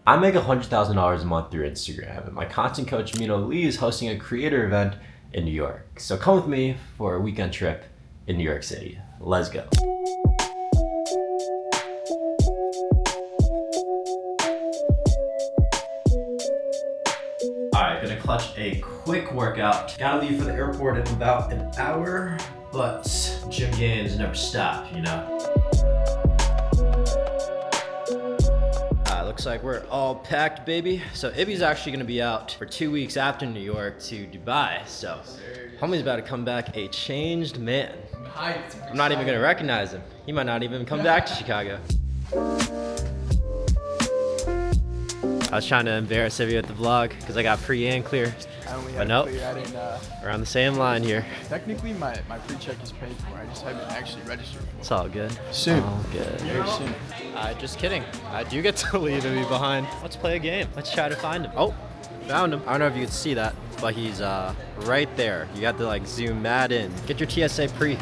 I make $100,000 a month through Instagram, and my content coach Mino Lee is hosting a creator event in New York. So come with me for a weekend trip in New York City. Let's go. Alright, gonna clutch a quick workout. Gotta leave for the airport in about an hour, but gym gains never stop, you know? Looks like we're all packed, baby. So Ibby's actually gonna be out for 2 weeks after New York to Dubai. So homie's about to come back a changed man. I'm not even gonna recognize him. He might not even come back to Chicago. I was trying to embarrass Ibby with the vlog because I got pre and clear. But nope, we're on the same line here. Technically, my pre-check is paid for. I just haven't actually registered for it. It's all good. Soon. All good. Very soon. Just kidding. I do get to leave Ibby behind. Let's play a game. Let's try to find him. Oh, found him. I don't know if you can see that, but he's right there. You got to like zoom mad in. Get your TSA pre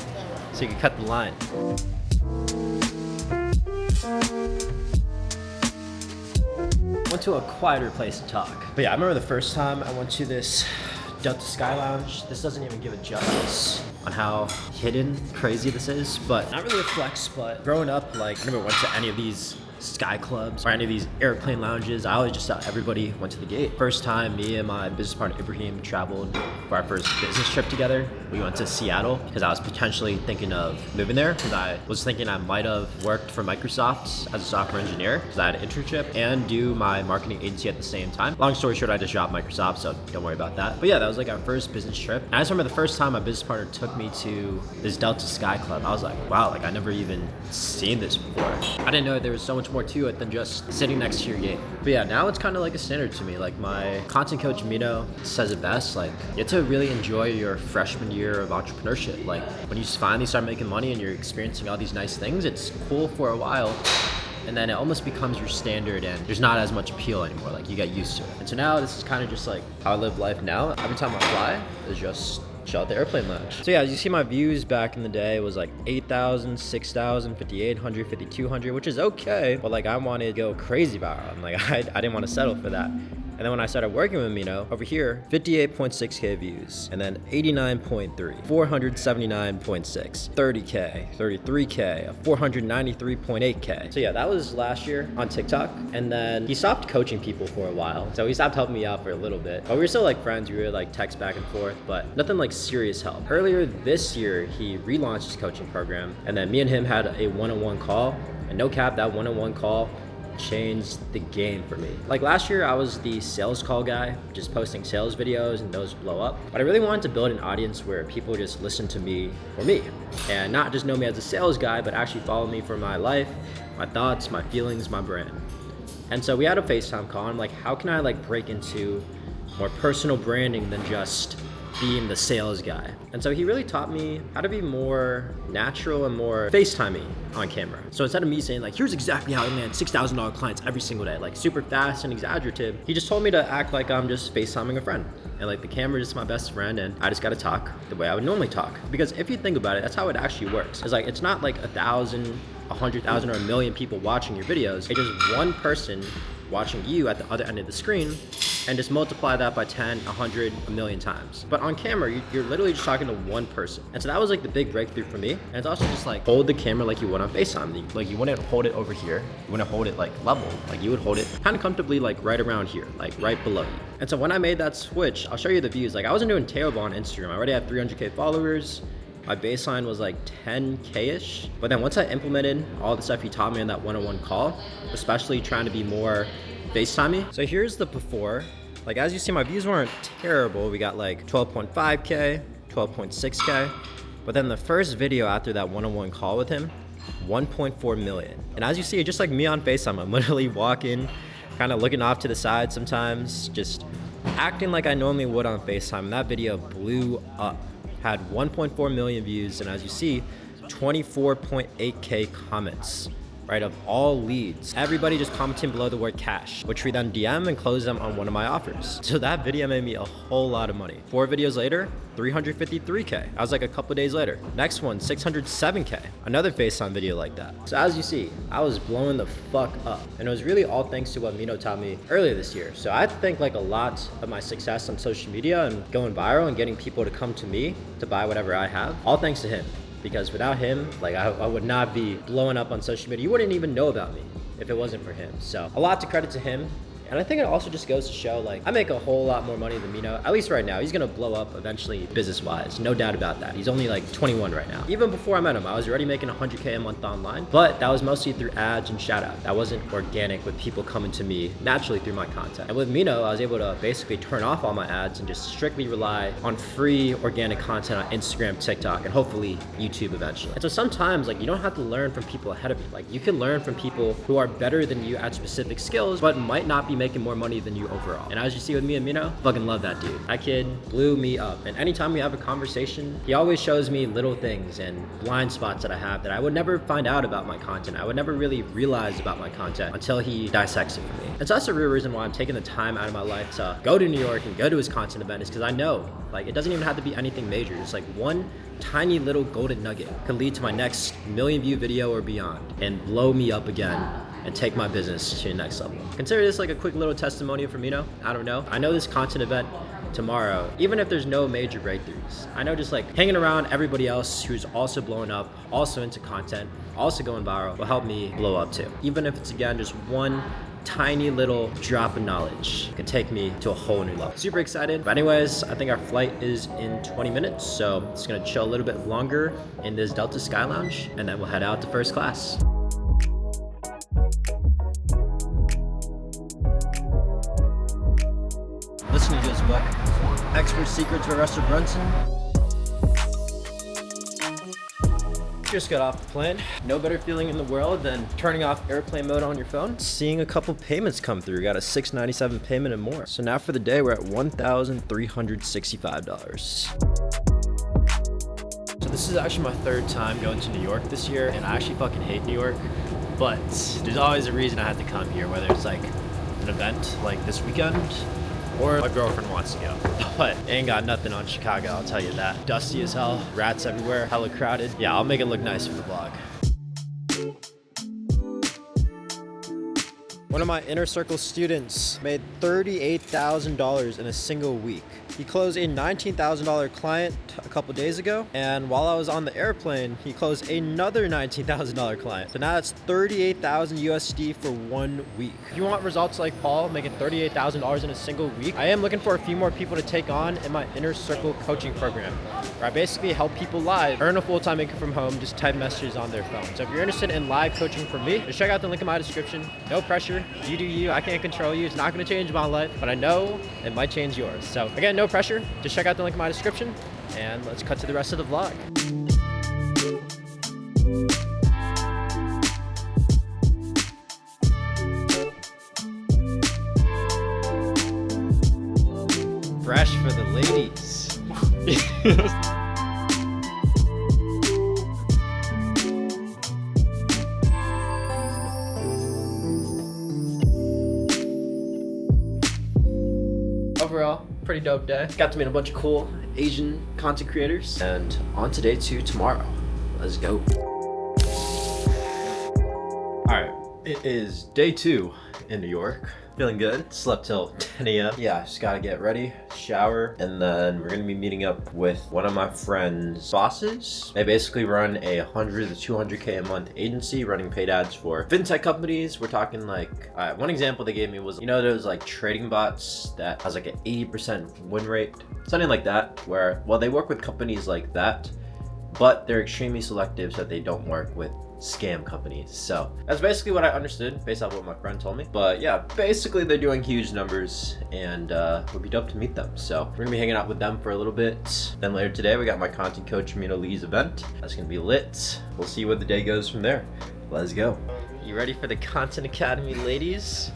so you can cut the line. Went to a quieter place to talk. But yeah, I remember the first time I went to this Delta Sky Lounge. This doesn't even give it justice on how hidden crazy this is, but not really a flex, but growing up, like I never went to any of these sky clubs or any of these airplane lounges. I always just thought everybody went to the gate. First time me and my business partner Ibrahim traveled for our first business trip together, we went to Seattle because I was potentially thinking of moving there because I was thinking I might have worked for Microsoft as a software engineer because I had an internship and do my marketing agency at the same time. Long story short, I just dropped Microsoft, so don't worry about that. But yeah, that was like our first business trip. And I just remember the first time my business partner took me to this Delta Sky Club. I was like, wow, like I never even seen this before. I didn't know there was so much more to it than just sitting next to your gate. But yeah, now it's kind of like a standard to me. Like my content coach Mino says it best, like you have to really enjoy your freshman year of entrepreneurship. Like when you finally start making money and you're experiencing all these nice things, it's cool for a while, and then it almost becomes your standard and there's not as much appeal anymore. Like you get used to it. And so now this is kind of just like how I live life now. Every time I fly is just chill at the airplane lounge. So yeah, as you see, my views back in the day was like 8,000, 6,000, 5,800, 5,200, which is okay, but like I wanted to go crazy viral. And like I didn't want to settle for that. And then when I started working with Mino, over here, 58.6K views, and then 89.3, 479.6, 30K, 33K, 493.8K. So yeah, that was last year on TikTok. And then he stopped coaching people for a while. So he stopped helping me out for a little bit. But we were still like friends. We would like text back and forth, but nothing like serious help. Earlier this year, he relaunched his coaching program. And then me and him had a one-on-one call. And no cap, that one-on-one call changed the game for me. Like last year, I was the sales call guy, just posting sales videos and those blow up. But I really wanted to build an audience where people just listen to me for me and not just know me as a sales guy, but actually follow me for my life, my thoughts, my feelings, my brand. And so we had a FaceTime call. I'm like, how can I like break into more personal branding than just being the sales guy? And so he really taught me how to be more natural and more FaceTimey on camera. So instead of me saying like, here's exactly how I land $6,000 clients every single day, like super fast and exaggerative, he just told me to act like I'm just FaceTiming a friend. And like the camera is my best friend and I just gotta talk the way I would normally talk. Because if you think about it, that's how it actually works. It's like, it's not like 1,000, 100,000 or 1,000,000 people watching your videos. It's just one person watching you at the other end of the screen, and just multiply that by 10, 100, 1,000,000 times. But on camera, you're literally just talking to one person. And so that was like the big breakthrough for me. And it's also just like, hold the camera like you would on FaceTime. Like you wouldn't hold it over here. You wouldn't hold it like level. Like you would hold it kind of comfortably like right around here, like right below you. And so when I made that switch, I'll show you the views. Like I wasn't doing terrible on Instagram. I already had 300K followers. My baseline was like 10K-ish. But then once I implemented all the stuff he taught me in that one-on-one call, especially trying to be more FaceTimey. So here's the before. Like as you see, my views weren't terrible. We got like 12.5K, 12.6K. But then the first video after that one-on-one call with him, 1.4 million. And as you see, just like me on FaceTime, I'm literally walking, kind of looking off to the side sometimes, just acting like I normally would on FaceTime. And that video blew up. Had 1.4 million views, and as you see, 24.8K comments. right, of all leads. Everybody just commenting below the word cash, which we then DM and close them on one of my offers. So that video made me a whole lot of money. 4 videos later, 353K. I was like a couple days later. Next one, 607K. Another FaceTime video like that. So as you see, I was blowing the fuck up. And it was really all thanks to what Mino taught me earlier this year. So I think like a lot of my success on social media and going viral and getting people to come to me to buy whatever I have, all thanks to him. Because without him, like I would not be blowing up on social media. You wouldn't even know about me if it wasn't for him. So a lot to credit to him. And I think it also just goes to show, like, I make a whole lot more money than Mino, at least right now. He's gonna blow up eventually business-wise, no doubt about that. He's only like 21 right now. Even before I met him, I was already making 100K a month online, but that was mostly through ads and shout out. That wasn't organic with people coming to me naturally through my content. And with Mino, I was able to basically turn off all my ads and just strictly rely on free organic content on Instagram, TikTok, and hopefully YouTube eventually. And so sometimes, like, you don't have to learn from people ahead of you. Like, you can learn from people who are better than you at specific skills, but might not be making more money than you overall. And as you see with me and Mino, fucking love that dude. That kid blew me up. And anytime we have a conversation, he always shows me little things and blind spots that I have that I would never find out about my content. I would never really realize about my content until he dissects it for me. And so that's the real reason why I'm taking the time out of my life to go to New York and go to his content event, is because I know, like, it doesn't even have to be anything major. It's like one tiny little golden nugget could lead to my next million view video or beyond and blow me up again and take my business to the next level. Consider this like a quick little testimonial from Mino. I don't know. I know this content event tomorrow, even if there's no major breakthroughs, I know just like hanging around everybody else who's also blowing up, also into content, also going viral, will help me blow up too. Even if it's, again, just one tiny little drop of knowledge, could take me to a whole new level. Super excited. But anyways, I think our flight is in 20 minutes. So I'm just gonna chill a little bit longer in this Delta Sky Lounge, and then we'll head out to first class. Listening to this book, Expert Secrets by Russell Brunson. Just got off the plane. No better feeling in the world than turning off airplane mode on your phone, seeing a couple payments come through. Got a $697 payment and more. So now for the day, we're at $1,365. So this is actually my 3rd time going to New York this year, and I actually fucking hate New York. But there's always a reason I have to come here, whether it's like an event like this weekend, or my girlfriend wants to go. But ain't got nothing on Chicago, I'll tell you that. Dusty as hell, rats everywhere, hella crowded. Yeah, I'll make it look nice for the vlog. One of my inner circle students made $38,000 in a single week. He closed a $19,000 client a couple days ago, and while I was on the airplane, he closed another $19,000 client. So now that's 38,000 USD for 1 week. If you want results like Paul, making $38,000 in a single week, I am looking for a few more people to take on in my inner circle coaching program, where I basically help people live earn a full-time income from home, just type messages on their phone. So if you're interested in live coaching from me, just check out the link in my description. No pressure, you do you, I can't control you. It's not gonna change my life, but I know it might change yours. So again, no pressure, just check out the link in my description, and let's cut to the rest of the vlog. Fresh for the ladies. Overall, pretty dope day. Got to meet a bunch of cool Asian content creators, and on to day 2 tomorrow. Let's go. All right, it is day 2 in New York. Feeling good. Slept till 10 a.m. Yeah, just gotta get ready, shower, and then we're gonna be meeting up with one of my friend's bosses. They basically run a 100 to 200K a month agency running paid ads for fintech companies. We're talking like, one example they gave me was, you know, those like trading bots that has like an 80% win rate, something like that, where, well, they work with companies like that, but they're extremely selective so that they don't work with scam companies. So that's basically what I understood based off what my friend told me. But yeah, basically they're doing huge numbers, and it would be dope to meet them. So we're gonna be hanging out with them for a little bit. Then later today, we got my content coach Mino Lee's event. That's gonna be lit. We'll see where the day goes from there. Let's go. You ready for the Content Academy, ladies?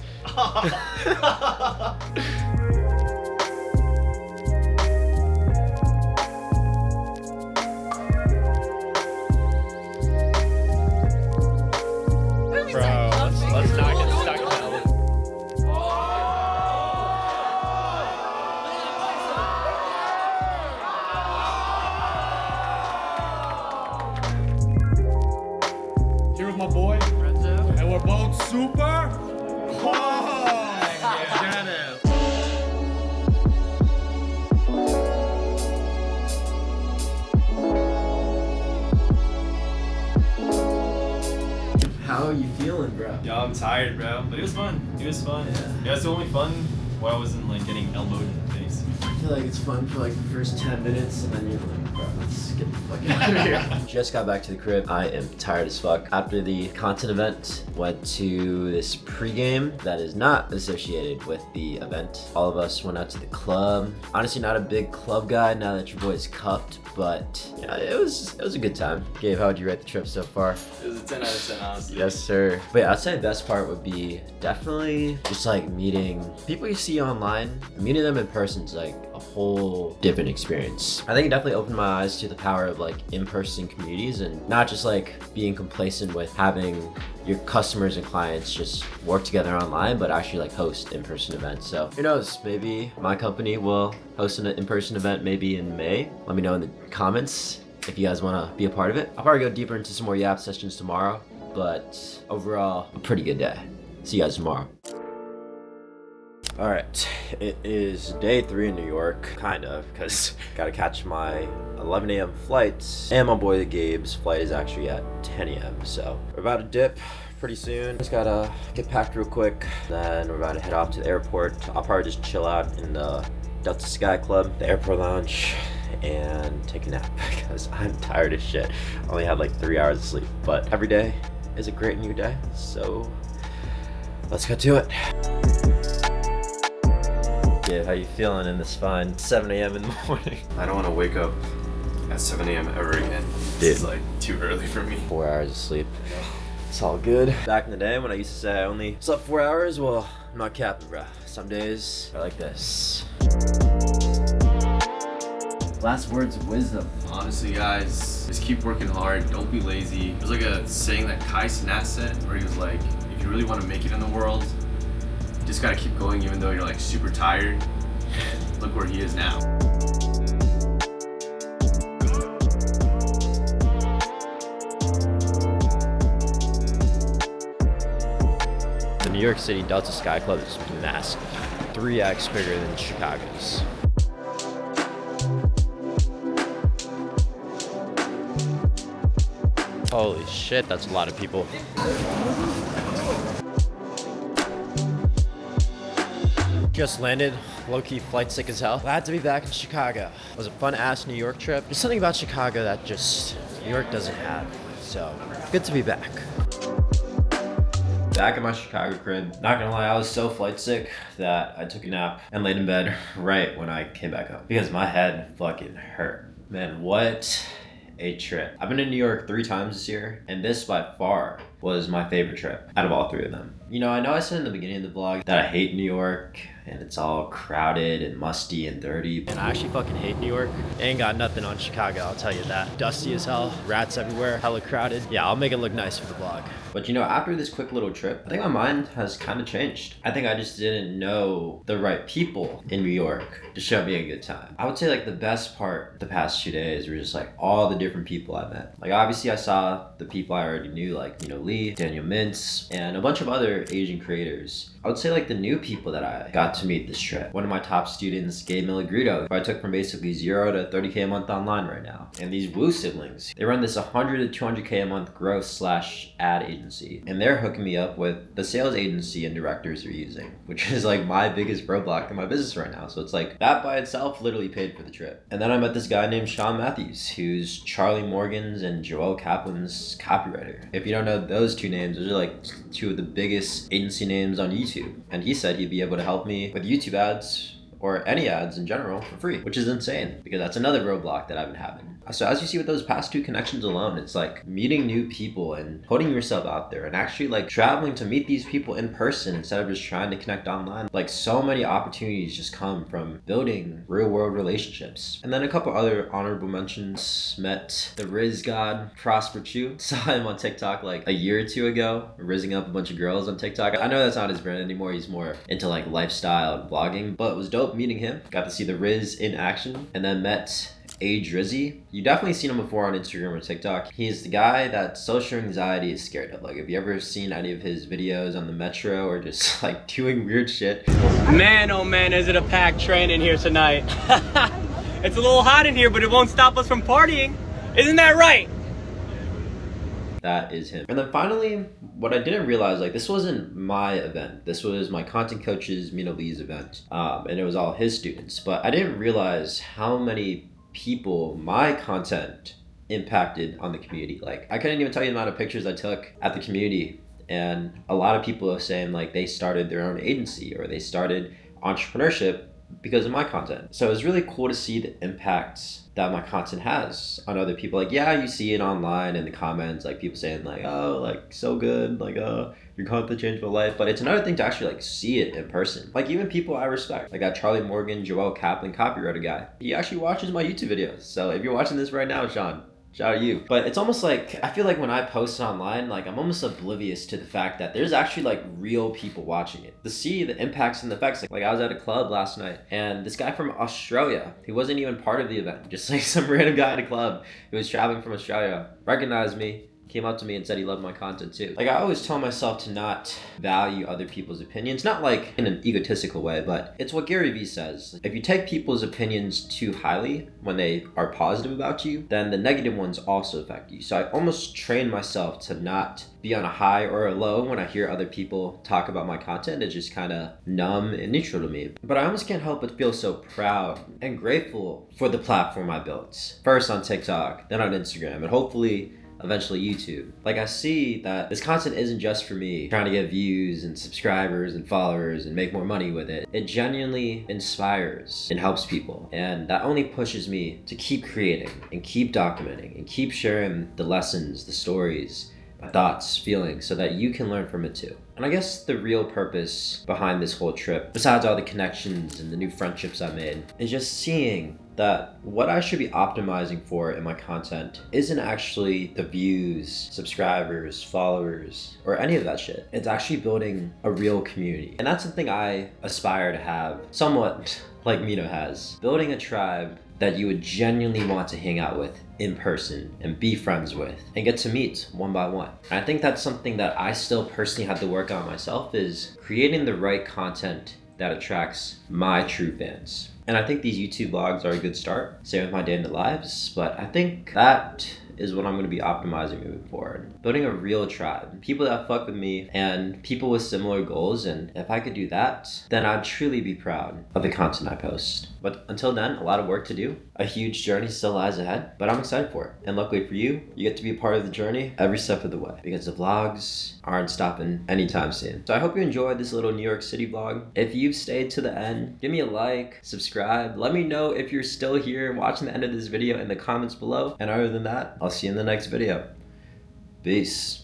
tired, bro, but it was fun. It was fun. Yeah, it's the only fun while I wasn't like getting elbowed in the face. I feel like it's fun for like the first 10 minutes and then you're like, bro, let's get the fuck out of here. Just got back to the crib. I am tired as fuck. After the content event, went to this pregame that is not associated with the event. All of us went out to the club. Honestly, not a big club guy now that your boy's cuffed, but yeah, it was a good time. Gabe, how would you rate the trip so far? It was a 10 out of 10, honestly. Yes, sir. But yeah, I'd say the best part would be definitely just like meeting people you see online. Meeting them in person is like a whole different experience. I think it definitely opened my eyes to the power of like in-person communities and not just like being complacent with having your customers and clients just work together online, but actually like host in-person events. So who knows, maybe my company will host an in-person event maybe in May. Let me know in the comments if you guys want to be a part of it. I'll probably go deeper into some more Yap sessions tomorrow, but overall, a pretty good day. See you guys tomorrow. All right, it is day 3 in New York, kind of, because gotta catch my 11 a.m. flight, and my boy Gabe's flight is actually at 10 a.m. So we're about to dip pretty soon. Just gotta get packed real quick, then we're about to head off to the airport. I'll probably just chill out in the Delta Sky Club, the airport lounge, and take a nap because I'm tired as shit. I only had like 3 hours of sleep, but every day is a great new day, so let's get to it. Yeah, how you feeling in this fine 7 a.m. in the morning? I don't want to wake up at 7 a.m. ever again. It's like too early for me. 4 hours of sleep. It's all good. Back in the day when I used to say I only slept 4 hours, well, I'm not capping, bro. Some days are like this. Last words of wisdom. Honestly, guys, just keep working hard. Don't be lazy. There's like a saying that Kai Cenat said where he was like, if you really want to make it in the world, you just gotta keep going even though you're like super tired. And look where he is now. The New York City Delta Sky Club is massive. 3x bigger than Chicago's. Holy shit, that's a lot of people. Just landed, low-key flight sick as hell. Glad to be back in Chicago. It was a fun-ass New York trip. There's something about Chicago that just New York doesn't have. So, good to be back. Back in my Chicago crib. Not gonna lie, I was so flight sick that I took a nap and laid in bed right when I came back up because my head fucking hurt. Man, what a trip. I've been to New York 3 times this year, and this by far was my favorite trip out of all 3 of them. You know I said in the beginning of the vlog that I hate New York and it's all crowded and musty and dirty, and I actually fucking hate New York. Ain't got nothing on Chicago, I'll tell you that. Dusty as hell, rats everywhere, hella crowded. Yeah, I'll make it look nice for the vlog. But you know, after this quick little trip, I think my mind has kind of changed. I think I just didn't know the right people in New York to show me a good time. I would say like the best part the past 2 days were just like all the different people I met. Like obviously I saw the people I already knew, like, you know, Lee, Daniel Mintz, and a bunch of other Asian creators. I would say like the new people that I got to meet this trip. One of my top students, Gabe Milagrito, who I took from basically 0 to 30K a month online right now. And these Wu siblings, they run this 100 to 200K a month growth / ad agency. And they're hooking me up with the sales agency and directors they're using, which is like my biggest roadblock in my business right now. So it's like that by itself literally paid for the trip. And then I met this guy named Sean Matthews, who's Charlie Morgan's and Joel Kaplan's copywriter. If you don't know those 2 names, those are like 2 of the biggest agency names on YouTube. And he said he'd be able to help me with YouTube ads or any ads in general for free, which is insane because that's another roadblock that I've been having. So as you see with those past 2 connections alone, it's like meeting new people and putting yourself out there and actually like traveling to meet these people in person instead of just trying to connect online. Like so many opportunities just come from building real world relationships. And then a couple other honorable mentions. Met the Riz God, Prosper Chu. Saw him on TikTok like a year or 2 ago, rizzing up a bunch of girls on TikTok. I know that's not his brand anymore. He's more into like lifestyle and vlogging, but it was dope meeting him. Got to see the Riz in action, and then met A Drizzy. You definitely seen him before on Instagram or TikTok. He's the guy that social anxiety is scared of. Like, have you ever seen any of his videos on the metro or just like doing weird shit? Man, oh man, is it a packed train in here tonight? It's a little hot in here, but it won't stop us from partying. Isn't that right? that is him. And then finally, what I didn't realize, like, this wasn't my event. This was my content coach's Mina Lee's event. And it was all his students. But I didn't realize how many people my content impacted on the community. Like, I couldn't even tell you the amount of pictures I took at the community. And a lot of people are saying like they started their own agency or they started entrepreneurship because of my content. So it's really cool to see the impacts that my content has on other people. Like, yeah, you see it online in the comments, like people saying like, oh, like so good, like, your content changed my life. But it's another thing to actually like see it in person. Like even people I respect, like that Charlie Morgan, Joel Kaplan copywriter guy. He actually watches my YouTube videos. So if you're watching this right now, Sean, shout out to you. But it's almost like, I feel like when I post online, like I'm almost oblivious to the fact that there's actually like real people watching it. To see the impacts and the effects, like I was at a club last night and this guy from Australia, he wasn't even part of the event, just like some random guy at a club who was traveling from Australia, recognized me, came up to me and said he loved my content too. Like I always tell myself to not value other people's opinions, not like in an egotistical way, but it's what Gary Vee says. If you take people's opinions too highly when they are positive about you, then the negative ones also affect you. So I almost train myself to not be on a high or a low when I hear other people talk about my content. It's just kind of numb and neutral to me. But I almost can't help but feel so proud and grateful for the platform I built. First on TikTok, then on Instagram, and hopefully eventually YouTube. Like I see that this content isn't just for me trying to get views and subscribers and followers and make more money with it. It genuinely inspires and helps people. And that only pushes me to keep creating and keep documenting and keep sharing the lessons, the stories, my thoughts, feelings, so that you can learn from it too. And I guess the real purpose behind this whole trip, besides all the connections and the new friendships I made, is just seeing that what I should be optimizing for in my content isn't actually the views, subscribers, followers, or any of that shit. It's actually building a real community. And that's something I aspire to have, somewhat like Mino has. Building a tribe that you would genuinely want to hang out with in person and be friends with and get to meet one by one. And I think that's something that I still personally have to work on myself, is creating the right content that attracts my true fans. And I think these YouTube vlogs are a good start. Same with my day in the lives, but I think that is what I'm going to be optimizing moving forward. Building a real tribe, people that fuck with me and people with similar goals. And if I could do that, then I'd truly be proud of the content I post. But until then, a lot of work to do. A huge journey still lies ahead, but I'm excited for it. And luckily for you, you get to be a part of the journey every step of the way, because the vlogs aren't stopping anytime soon. So I hope you enjoyed this little New York City vlog. If you've stayed to the end, give me a like, subscribe. Let me know if you're still here watching the end of this video in the comments below. And other than that, I'll see you in the next video. Peace.